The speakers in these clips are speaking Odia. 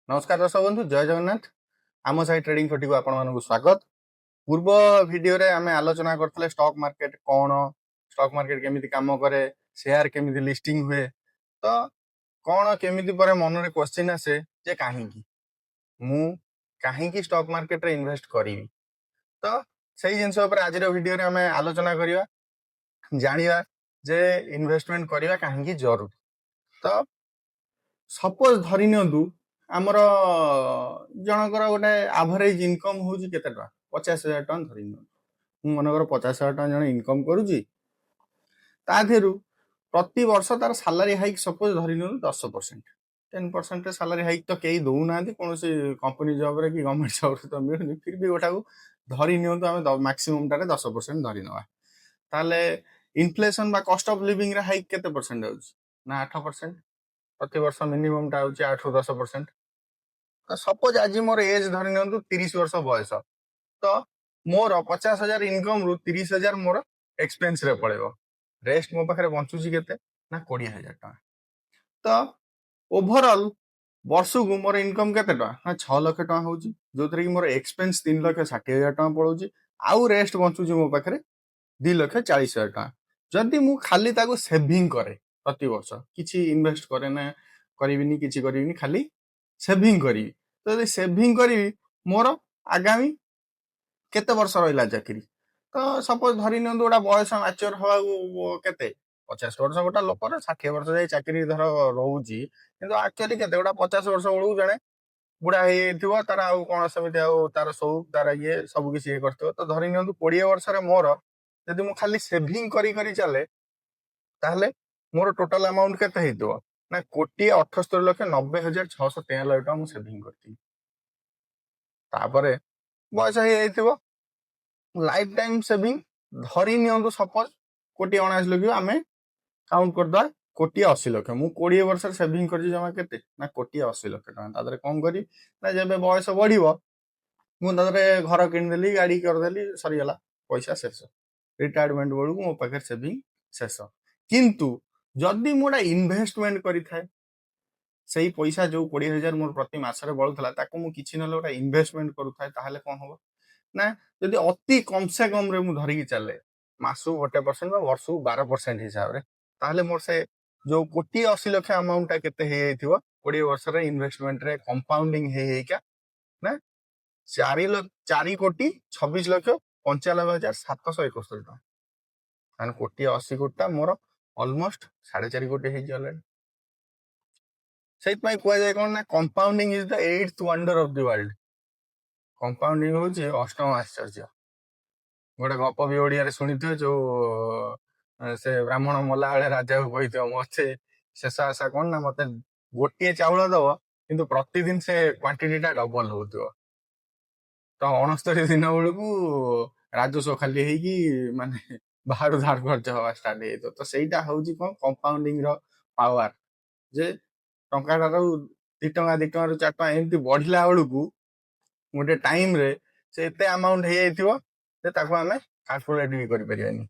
नमस्कार दर्शक बंधु जय जगन्नाथ आम साई ट्रेडिंग फटी को आपण मानक स्वागत। पूर्व वीडियो रे आमे आलोचना करथले स्टॉक मार्केट कौन, स्टॉक मार्केट केमिति काम करे, शेयर केमिति लिस्टिंग हुए, तो कौन केमिति परे मन रे क्वेश्चन आसे जे काहेकि मु काहेकि स्टॉक मार्केट रे इन्वेस्ट करिवि। तो सही जिंस ऊपर आज रो वीडियो रे आमे आलोचना करिवा, जानिवा जे इन्वेस्टमेंट करिवा काहेकि जरूरी। तो सपोज धरि नियंतु आमर जनकर गोटे एवरेज इनकम होउची केते टका 50,000 टका धरि नियंतु मु मनकर 50,000 टका जण इनकम करूची ता धेरु प्रति वर्ष तार सैलरी हाइक सपोज धरि नियंतु 10% 10% सैलरी हाइक तो केही दउ नांती कोन से कंपनी जॉब रे कि गवर्नमेंट जॉब रे तो मिलुनी फिर भी गोटा को धरि नियंतु आमे मैक्सिमम टारे 10% धरि नवा ताले इन्फ्लेशन बा कॉस्ट ऑफ लिविंग रे हाइक केते परसेंट होउची ना 8% प्रति वर्ष मिनिमम टा होउची 8 ରୁ 10%। सपोज आज मोर एज धरि नियंतु 30 वर्ष बयस तो मोर 50,000 इनकम रु 30,000 मोर एक्सपेंस रे पड़ेबो, रेस्ट मो पाखरे बंचुची केते ना 20,000 टका। तो ओवरऑल वर्षकु मोर इनकम केते टका ना 6 लाख टका होउची जोतरे कि मोर एक्सपेंस 3,60,000 टका पड़ोची आउ रेस्ट बंचुची मो पाखरे 2,40,000 टका। जदि मु खाली ताको सेविंग करे प्रति वर्ष किछि इन्वेस्ट करे ना करिविनी किछि करिविनी खाली सेविंग करी तो यदि सेविंग करी मोर आगामी केते वर्ष रहिला चाकरी तो सपोज धरि नियंतु गोटा बयस मैच्योर हवा केते 50 वर्ष गोटा लोकर 60 वर्ष जाई चाकरी धर रहउची किंतु एक्चुअली केते गोटा 50 वर्ष बेलू जणे बुढ़ा हो तार आउ कौन सेमिति आउ तार शौक तार ये सब किसी ये करथिबो तो धरि नियंतु 20 वर्ष रे मोर यदि मु खाली सेविंग करी करी चले ताहले मोर टोटल अमाउंट केते हेइतो ना 1,78,90,693 टका मु सेविंग करथि तापरे बयस हे जाइथिबो लाइफ टाइम सेविंग धरि नियंतु सपोज 1,79 लख आमे काउंट कर दा 1,80 लख मु 20 वर्ष सेविंग करछि जमा केते ना 1,80 लख टका तादरे कोन करी ना जेबे बयस बढ़िबो मु तादरे घर किन देली गाड़ी कर देली सरी गला पैसा शेष रिटायरमेंट बेलू मो पाखे सेविंग शेष किंतु जदि मोटा इन्वेस्टमेंट करी थाए सही पैसा जो 20,000 मोर प्रति मासरे बळुथला ताको मु किछि नले ओटा इन्वेस्टमेंट करू थाए ताहले कोन होबो ना जदि अति कम से कम रे मु धरि कि चले मासु 1% बा वर्षु 12% हिसाब रे ताहले मोर से जो 1,80 लख अमाउंट ता केते हे जाइथिबो 20 वर्ष रे इन्वेस्टमेंट रे कंपाउंडिंग हे हेका ना 4,26,26,95,771 टका माने 1,80 कोटी मोर ऑलमोस्ट 4.5 कोटी हे जले सेत पई कुआ जाय कोन ना compounding is the 8th wonder of the world compounding होची अष्टम आश्चर्य गोटे गप भी ओडिया रे सुनिथियो जो से ब्राह्मण मला बेले राजा को कहिथियो मते शेष आशा कोन ना मते गोटिए चाउଳ दब किंतु प्रतिदिन से क्वांटिटी टा डबल होउथियो तो 69 दिन बेलू राजस्व खाली हेकी माने बाहर धार खर्च हवा स्टार्ट हेतो तो सेटा होउची कोन कंपाउंडिंग रो पावर जे टंका रू 2 टंका 2 टंका रू 4 टंका एमती बढ़िला बेलू गोटे टाइम रे से एते अमाउंट हे जाइथिबो जे ताको हमें कैलकुलेट भी करि परियानी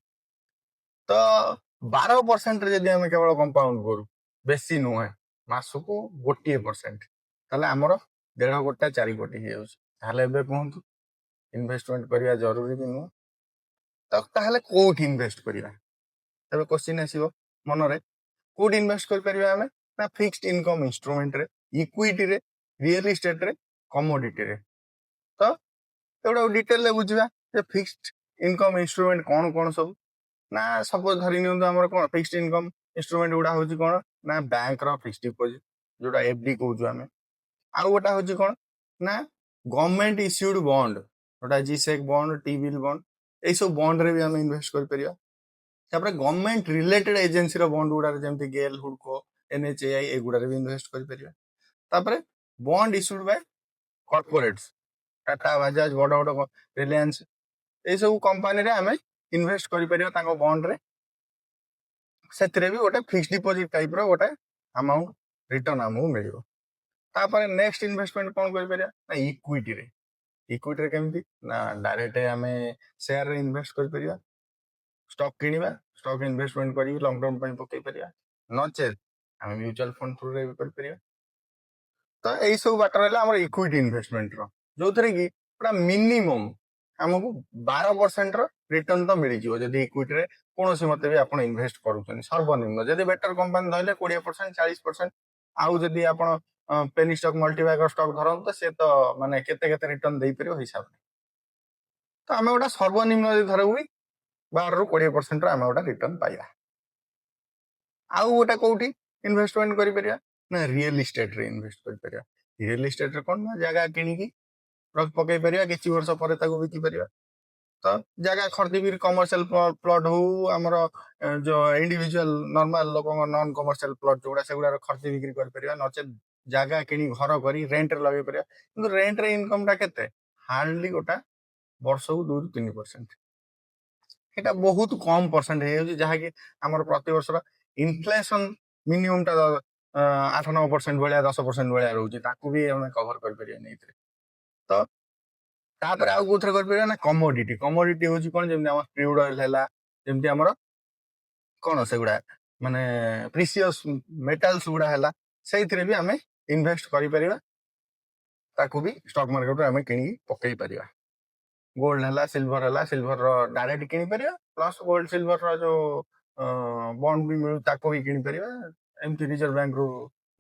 तो 12% रे जदि हमें केवल कंपाउंड करू बेसी नुहे मासको 1% ताले हमर 1.5 कोटी 4 कोटी हे जाउछ ताले एबे कहंतु इन्वेस्टमेंट करिया जरूरी कि नु तो ताले कोट इन्वेस्ट करिया तबे क्वेश्चन आसीबो मन रे कोट इन्वेस्ट कर परिया हमें ना फिक्स्ड इनकम इंस्ट्रूमेंट रे इक्विटी रे रियल एस्टेट रे कमोडिटी रे तो एवढा डिटेल ले बुझिबा जे फिक्स्ड इनकम इंस्ट्रूमेंट कोन कोन सब ना सपोज धरि नियंतु हमर कोन फिक्स्ड इनकम इंस्ट्रूमेंट गुडा होची कोन ना बैंक रो फिक्स्ड डिपॉजिट जोडा एफडी कहउछु हमें आ गोटा होची कोन ना गवर्नमेंट इश्यूड बॉन्ड जोडा G sec bond T bill bond ए सब बॉन्ड रे भी हम इन्वेस्ट कर परिया तापर गवर्नमेंट रिलेटेड एजेंसी रो बॉन्ड गुडा जेमति गेल हुडको एनएचएआई ए गुडा रे भी इन्वेस्ट कर परिया तापर bond issued by corporates Tata Bajaj बड़ बड़ रिलायंस ए सब कंपनी रे हमें इन्वेस्ट करि परिया ताको बॉन्ड रे सेतरे भी गोटे फिक्स्ड डिपॉजिट टाइप रो गोटे अमाउंट रिटर्न हमहु मिलियो तापर नेक्स्ट इन्वेस्टमेंट कोन करि परिया ना इक्विटी रे केमति ना डायरेक्ट हमें शेयर रे इन्वेस्ट करि परिया स्टॉक किनिबा स्टॉक इन्वेस्टमेंट करी लॉन्ग टर्म पई पकई परिया नचेत हमें म्यूचुअल फंड थ्रू रे भी करि परिया ତ ଏଇ ସବୁ ବାଟ ରହିଲା ଆମର ଇକ୍ୱିଟି ଇନଭେଷ୍ଟମେଣ୍ଟର, ଯୋଉଥିରେ କି ପୁରା ମିନିମମ୍ ଆମକୁ 12% ର ରିଟର୍ନ ତ ମିଳିଯିବ ଯଦି ଇକ୍ୱିଟିରେ କୌଣସି ମତେ ବି ଆପଣ ଇନଭେଷ୍ଟ କରୁଛନ୍ତି। ସର୍ବନିମ୍ନ ଯଦି ବେଟର କମ୍ପାନୀ ଧରିଲେ 20%, 40%, ଆଉ ଯଦି ଆପଣ ପେନି ଷ୍ଟକ୍, ମଲ୍ଟିବାଗର ଷ୍ଟକ୍ ଧରନ୍ତୁ ସେ ତ ମାନେ କେତେ କେତେ ରିଟର୍ନ ଦେଇପାରିବ ହିସାବ ନାହିଁ। ତ ଆମେ ଗୋଟେ ସର୍ବନିମ୍ନ ଯଦି ଧରବୁ 12 ରୁ 20% ର ଆମେ ଗୋଟେ ରିଟର୍ନ ପାଇବା। ଆଉ ଗୋଟେ କୋଉଠି ଇନଭେଷ୍ଟମେଣ୍ଟ କରିପାରିବା ନା ରିଏଲ ଇଷ୍ଟେଟରେ ଇନଭେଷ୍ଟ କରିପାରିବା। ରିଏଲ ଇଷ୍ଟେଟରେ କଣ ନା ଜାଗା କିଣିକି ପକେଇ ପାରିବା, କିଛି ବର୍ଷ ପରେ ତାକୁ ବିକି ପାରିବା। ତ ଜାଗା ଖରିଦି ବି କମର୍ସିଆଲ ପ୍ଲଟ ହଉ, ଆମର ଯୋଉ ଇଣ୍ଡିଭିଜୁଆଲ ନର୍ମାଲ ଲୋକଙ୍କ ନନ୍ କମର୍ସିଆଲ ପ୍ଲଟ ଯୋଉଗୁଡା ସେଗୁଡାର ଖରିଦି ବିକ୍ରି କରିପାରିବା, ନଚେତ ଜାଗା କିଣି ଘର କରି ରେଣ୍ଟରେ ଲଗେଇ ପାରିବା। କିନ୍ତୁ ରେଣ୍ଟରେ ଇନକମ ଟା କେତେ? ହାର୍ଡଲି ଗୋଟା ବର୍ଷକୁ 2-3%। এটা ବହୁତ କମ ପରସେଣ୍ଟ ହେଇଯାଉଛି, ଯାହାକି ଆମର ପ୍ରତିବର୍ଷର ଇନଫ୍ଲେସନ ମିନିମମ ଟା 8-9% ଭଳିଆ, 10% ଭଳିଆ ରହୁଛି, ତାକୁ ବି ଆମେ କଭର କରିପାରିବାନି ଏଥିରେ। ତ ତାପରେ ଆଉ କୋଉଥିରେ କରିପାରିବା ନା କମୋଡିଟି। କମୋଡିଟି ହଉଛି କଣ? ଯେମିତି ଆମର କ୍ରୁଡ ଅଏଲ ହେଲା, ଯେମିତି ଆମର କଣ ସେଗୁଡା ମାନେ ପ୍ରିସିୟସ୍ ମେଟାଲ୍ସ ଗୁଡା ହେଲା, ସେଇଥିରେ ବି ଆମେ ଇନଭେଷ୍ଟ କରିପାରିବା। ତାକୁ ବି ଷ୍ଟକ୍ ମାର୍କେଟରେ ଆମେ କିଣିକି ପକେଇ ପାରିବା। ଗୋଲ୍ଡ ହେଲା, ସିଲଭର ହେଲା, ସିଲଭର ଡାଇରେକ୍ଟ କିଣିପାରିବା, ପ୍ଲସ୍ ଗୋଲ୍ଡ ସିଲଭର ଯୋଉ ବଣ୍ଡ ବି ମିଳୁ ତାକୁ ବି କିଣିପାରିବା। ଏମିତି ରିଜର୍ଭ ବ୍ୟାଙ୍କ ରୁ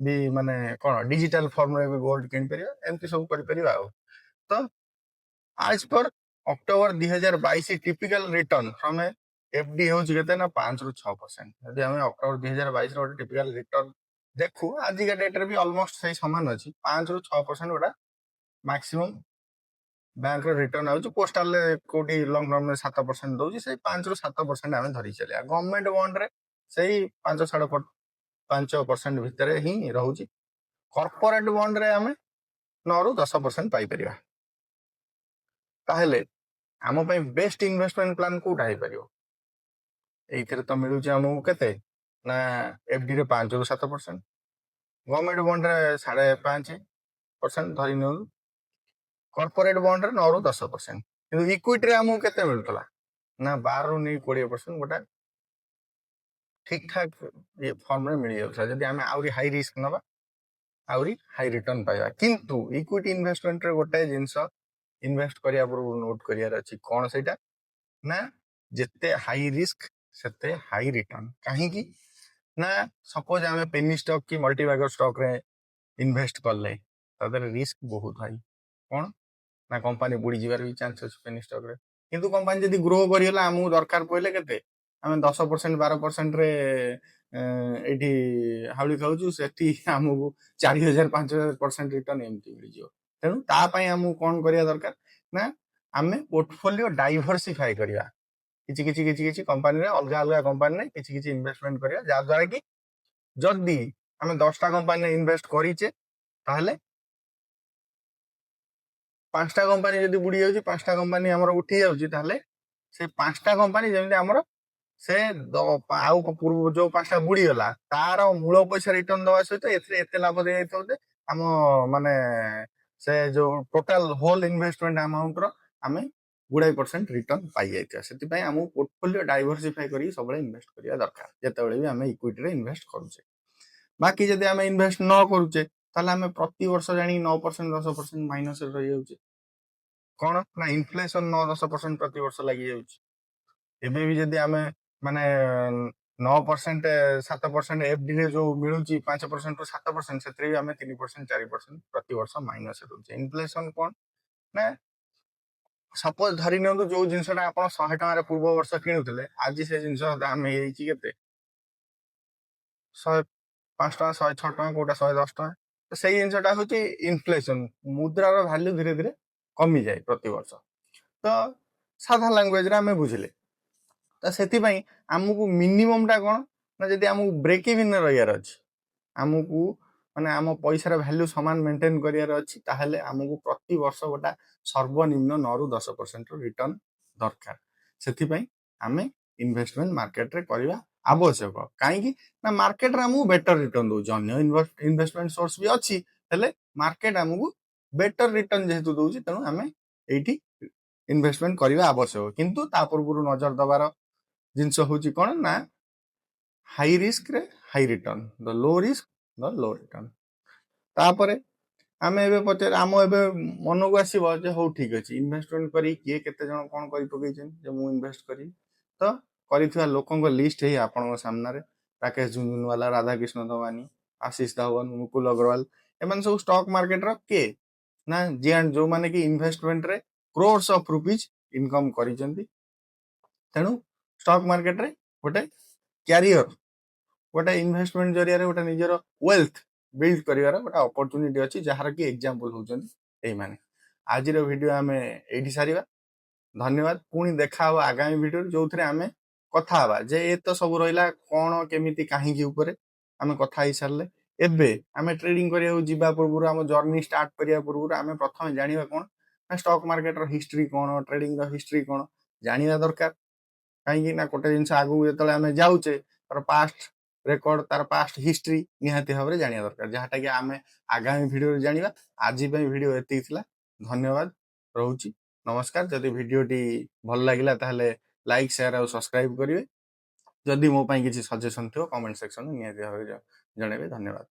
ବି ମାନେ କଣ ଡିଜିଟାଲ ଫର୍ମରେ ବି ଗୋଲ୍ଡ କିଣିପାରିବା, ଏମିତି ସବୁ କରିପାରିବା। ଆଉ ତ ଆଜ ପର October 2022 typical return from FD ହଉଛି କେତେ ନା 5-6%। ଯଦି ଆମେ ଅକ୍ଟୋବର 2022 ଗୋଟେ ଟିପିକାଲ ରିଟର୍ନ ଦେଖୁ, ଆଜିକା ଡେଟରେ ବି ଅଲମୋଷ୍ଟ ସେଇ ସମାନ ଅଛି। 5-6% ଗୋଟା ମାକ୍ସିମମ୍ ବ୍ୟାଙ୍କର ରିଟର୍ନ ଆଉଛି। ପୋଷ୍ଟାଲରେ କୋଉଠି ଲଙ୍ଗ ଟର୍ମରେ 7% ଦଉଛି, ସେଇ 5-7% ଆମେ ଧରି ଚାଲିବା। ଗଭର୍ଣ୍ଣମେଣ୍ଟ ବଣ୍ଡରେ ସେଇ 5% ଭିତରେ ହିଁ ରହୁଛି। କର୍ପୋରେଟ ବଣ୍ଡରେ ଆମେ 9-10% ପାଇପାରିବା। ତାହେଲେ ଆମ ପାଇଁ ବେଷ୍ଟ ଇନଭେଷ୍ଟମେଣ୍ଟ ପ୍ଲାନ କୋଉଟା ହେଇପାରିବ? ଏଇଥିରେ ତ ମିଳୁଛି ଆମକୁ କେତେ ନା ଏଫଡି ରେ 5-7%, ଗଭର୍ଣ୍ଣମେଣ୍ଟ ବଣ୍ଡରେ 5.5% ଧରି ନିଅନ୍ତୁ, କର୍ପୋରେଟ ବଣ୍ଡରେ 9-10%। କିନ୍ତୁ ଇକ୍ୱିଟିରେ ଆମକୁ କେତେ ମିଳୁଥିଲା ନା 12-20% ଗୋଟେ ଠିକ ଠାକ ଫର୍ମରେ ମିଳିଯାଉଥିଲା। ଯଦି ଆମେ ଆହୁରି ହାଇ ରିସ୍କ ନବା, ଆହୁରି ହାଇ ରିଟର୍ନ ପାଇବା। କିନ୍ତୁ ଇକ୍ୱିଟି ଇନଭେଷ୍ଟମେଣ୍ଟରେ ଗୋଟେ ଜିନିଷ ଇନଭେଷ୍ଟ କରିବା ପୂର୍ବରୁ ନୋଟ କରିବାର ଅଛି, କଣ ସେଇଟା ନା ଯେତେ ହାଇ ରିସ୍କ ସେତେ ହାଇ ରିଟର୍ନ। କାହିଁକି ନା ସପୋଜ ଆମେ ପେନି ଷ୍ଟକ୍ କି ମଲ୍ଟିବାଗର ଷ୍ଟକ୍ ରେ ଇନଭେଷ୍ଟ କଲେ, ତା ଦେହରେ ରିସ୍କ ବହୁତ ହାଇ। କଣ ନା କମ୍ପାନୀ ବୁଡି ଯିବାର ବି ଚାନ୍ସ ଅଛି ପେନି ଷ୍ଟକ୍ ରେ। କିନ୍ତୁ କମ୍ପାନୀ ଯଦି ଗ୍ରୋ କରିଗଲା, ଆମକୁ ଦରକାର ପଇଲେ କେତେ ଆମେ 10%, 12%ରେ ଏଇଠି ହାଉଳି ଖାଉଛୁ, ସେଠି ଆମକୁ 4,000-5,000% ରିଟର୍ନ ଏମିତି ମିଳିଯିବ। ତେଣୁ ତା ପାଇଁ ଆମକୁ କଣ କରିବା ଦରକାର ନା ଆମେ ପୋର୍ଟଫୋଲିଓ ଡାଇଭରସିଫାଇ କରିବା। କିଛି କମ୍ପାନୀରେ, ଅଲଗା ଅଲଗା କମ୍ପାନୀରେ କିଛି କିଛି ଇନଭେଷ୍ଟମେଣ୍ଟ କରିବା, ଯାହାଦ୍ୱାରା କି ଯଦି ଆମେ 10ଟା କମ୍ପାନୀରେ ଇନଭେଷ୍ଟ କରିଛେ, ତାହେଲେ 5ଟା କମ୍ପାନୀ ଯଦି ବୁଡି ଯାଉଛି, 5ଟା କମ୍ପାନୀ ଆମର ଉଠି ଯାଉଛି, ତାହେଲେ ସେ 5ଟା କମ୍ପାନୀ ଯେମିତି ଆମର ସେ ଆଉ ପୂର୍ବ ଯୋଉ 5ଟା ବୁଡିଗଲା ତାର ମୂଳ ପଇସା ରିଟର୍ନ ଦବା ସହିତ ଏଥିରେ ଏତେ ଲାଭ ଦିଆଯାଇଥିବ ଯେ ଆମ ମାନେ ସେ ଯୋଉ ଟୋଟାଲ ହୋଲ ଇନଭେଷ୍ଟମେଣ୍ଟ ଆମାଉଣ୍ଟର ଆମେ ଗୁଡାଏ % ରିଟର୍ନ ପାଇଯାଇଥିବା। ସେଥିପାଇଁ ଆମକୁ ପୋର୍ଟଫୋଲିଓ ଡାଇଭରସିଫାଇ କରିକି ସବୁବେଳେ ଇନଭେଷ୍ଟ କରିବା ଦରକାର, ଯେତେବେଳେ ବି ଆମେ ଇକ୍ୱିଟିରେ ଇନଭେଷ୍ଟ କରୁଛେ। ବାକି ଯଦି ଆମେ ଇନଭେଷ୍ଟ ନ କରୁଛେ, ତାହେଲେ ଆମେ ପ୍ରତିବର୍ଷ ଜାଣି 9%, 10% ମାଇନସରେ ରହିଯାଉଛି। କଣ ନା ଇନଫ୍ଲେସନ 9-10% ପ୍ରତିବର୍ଷ ଲାଗିଯାଉଛି। ଏବେ ବି ଯଦି ଆମେ ମାନେ 9%, 7% ଏଫଡିରେ ଯୋଉ ମିଳୁଛି 5%-7%, ସେଥିରେ ବି ଆମେ 3%-4% ପ୍ରତିବର୍ଷ ମାଇନସ ରହୁଛି। ଇନଫ୍ଲେସନ କଣ ନା ସପୋଜ ଧରି ନିଅନ୍ତୁ ଯୋଉ ଜିନିଷଟା ଆପଣ 100 ଟଙ୍କାରେ ପୂର୍ବ ବର୍ଷ କିଣୁଥିଲେ, ଆଜି ସେ ଜିନିଷ ଦାମ ହେଇଯାଇଛି କେତେ 105 ଟଙ୍କା, 106 ଟଙ୍କା, କୋଉଟା 110 ଟଙ୍କା। ସେଇ ଜିନିଷଟା ହଉଛି ଇନଫ୍ଲେସନ। ମୁଦ୍ରାର ଭ୍ୟାଲ୍ୟୁ ଧୀରେ ଧୀରେ କମିଯାଏ ପ୍ରତିବର୍ଷ। ତ ସାଧା ଲାଙ୍ଗୁଏଜରେ ଆମେ ବୁଝିଲେ, ତ ସେଥିପାଇଁ ଆମକୁ ମିନିମମ୍ ଟା କଣ ନା ଯଦି ଆମକୁ ବ୍ରେକ୍ ଇଭିନରେ ରହିବାର ଅଛି, ଆମକୁ ମାନେ ଆମ ପଇସାର ଭ୍ୟାଲ୍ୟୁ ସମାନ ମେଣ୍ଟେନ କରିବାର ଅଛି, ତାହେଲେ ଆମକୁ ପ୍ରତିବର୍ଷ ଗୋଟେ ସର୍ବନିମ୍ନ 9-10% ରିଟର୍ନ ଦରକାର। ସେଥିପାଇଁ ଆମେ ଇନଭେଷ୍ଟମେଣ୍ଟ ମାର୍କେଟରେ କରିବା ଆବଶ୍ୟକ। କାହିଁକି ନା ମାର୍କେଟରେ ଆମକୁ ବେଟର ରିଟର୍ନ ଦଉଛି। ଅନ୍ୟ ଇନଭେଷ୍ଟମେଣ୍ଟ ସୋର୍ସ ବି ଅଛି, ହେଲେ ମାର୍କେଟ ଆମକୁ ବେଟର ରିଟର୍ନ ଯେହେତୁ ଦଉଛି, ତେଣୁ ଆମେ ଏଇଠି ଇନଭେଷ୍ଟମେଣ୍ଟ କରିବା ଆବଶ୍ୟକ। କିନ୍ତୁ ତା ପୂର୍ବରୁ ନଜର ଦେବାର ଜିନିଷ ହଉଛି କଣ ନା ହାଇ ରିସ୍କ ରେ ହାଇ ରିଟର୍ନ, ଦ ଲୋ ରିସ୍କ ଦ ଲୋ ରିଟର୍ନ। ତାପରେ ଆମେ ଏବେ ପଚାର ଆମ ଏବେ ମନକୁ ଆସିବ ଯେ ହଉ ଠିକ ଅଛି ଇନଭେଷ୍ଟମେଣ୍ଟ କରି କିଏ କେତେ ଜଣ କଣ କରି ପକେଇଛନ୍ତି ଯେ ମୁଁ ଇନଭେଷ୍ଟ କରିବି। ତ କରିଥିବା ଲୋକଙ୍କ ଲିଷ୍ଟ ହେଇ ଆପଣଙ୍କ ସାମ୍ନାରେ ରାକେଶ ଝୁନଝୁନୱାଲା, ରାଧାକିଷ୍ଣ ଧୱାନୀ, ଆଶିଷ ଧାୱନ, ମୁକୁଲ ଅଗ୍ରୱାଲ ଏମାନେ ସବୁ ଷ୍ଟକ୍ ମାର୍କେଟର କିଏ ନା ଜିଆଣ୍ଡ ଯୋଉମାନେ କି ଇନଭେଷ୍ଟମେଣ୍ଟରେ କ୍ରୋର୍ସ ଅଫ ରୁପିଜ ଇନକମ କରିଛନ୍ତି। ତେଣୁ ଷ୍ଟକ୍ ମାର୍କେଟରେ ଗୋଟେ କ୍ୟାରିୟର ଗୋଟେ ଇନଭେଷ୍ଟମେଣ୍ଟ ଜରିଆରେ ଗୋଟେ ନିଜର ୱେଲ୍ଥ ବିଲ୍ଡ କରିବାର ଗୋଟେ ଅପରଚ୍ୟୁନିଟି ଅଛି ଯାହାର କି ଏକ୍ଜାମ୍ପଲ ହଉଛନ୍ତି ଏଇମାନେ। ଆଜିର ଭିଡ଼ିଓ ଆମେ ଏଇଠି ସାରିବା। ଧନ୍ୟବାଦ। ପୁଣି ଦେଖା ହବ ଆଗାମୀ ଭିଡ଼ିଓରେ ଯୋଉଥିରେ ଆମେ କଥା ହବା ଯେ ଏ ତ ସବୁ ରହିଲା କଣ କେମିତି କାହିଁକି ଉପରେ ଆମେ କଥା ହେଇସାରିଲେ। ଏବେ ଆମେ ଟ୍ରେଡିଂ କରିବାକୁ ଯିବା ପୂର୍ବରୁ ଆମ ଜର୍ଣ୍ଣି ଷ୍ଟାର୍ଟ କରିବା ପୂର୍ବରୁ ଆମେ ପ୍ରଥମେ ଜାଣିବା କଣ ନା ଷ୍ଟକ୍ ମାର୍କେଟର ହିଷ୍ଟ୍ରି କଣ, ଟ୍ରେଡିଂର ହିଷ୍ଟ୍ରି କଣ ଜାଣିବା ଦରକାର। କାହିଁକି ନା ଗୋଟେ ଜିନିଷ ଆଗକୁ ଯେତେବେଳେ ଆମେ ଯାଉଛେ ତାର ପାଷ୍ଟ ରେକର୍ଡ ତାର ପାଷ୍ଟ ହିଷ୍ଟ୍ରି ନିହାତି ଭାବରେ ଜାଣିବା ଦରକାର, ଯାହାଟା କି ଆମେ ଆଗାମୀ ଭିଡ଼ିଓରେ ଜାଣିବା। ଆଜି ପାଇଁ ଭିଡ଼ିଓ ଏତିକି ଥିଲା। ଧନ୍ୟବାଦ, ରହୁଛି, ନମସ୍କାର। ଯଦି ଭିଡ଼ିଓଟି ଭଲ ଲାଗିଲା ତାହେଲେ ଲାଇକ୍, ସେୟାର ଆଉ ସବସ୍କ୍ରାଇବ କରିବେ। ଯଦି ମୋ ପାଇଁ କିଛି ସଜେସନ ଥିବ କମେଣ୍ଟ ସେକ୍ସନରେ ନିହାତି ଭାବରେ ଜଣେଇବେ। ଧନ୍ୟବାଦ।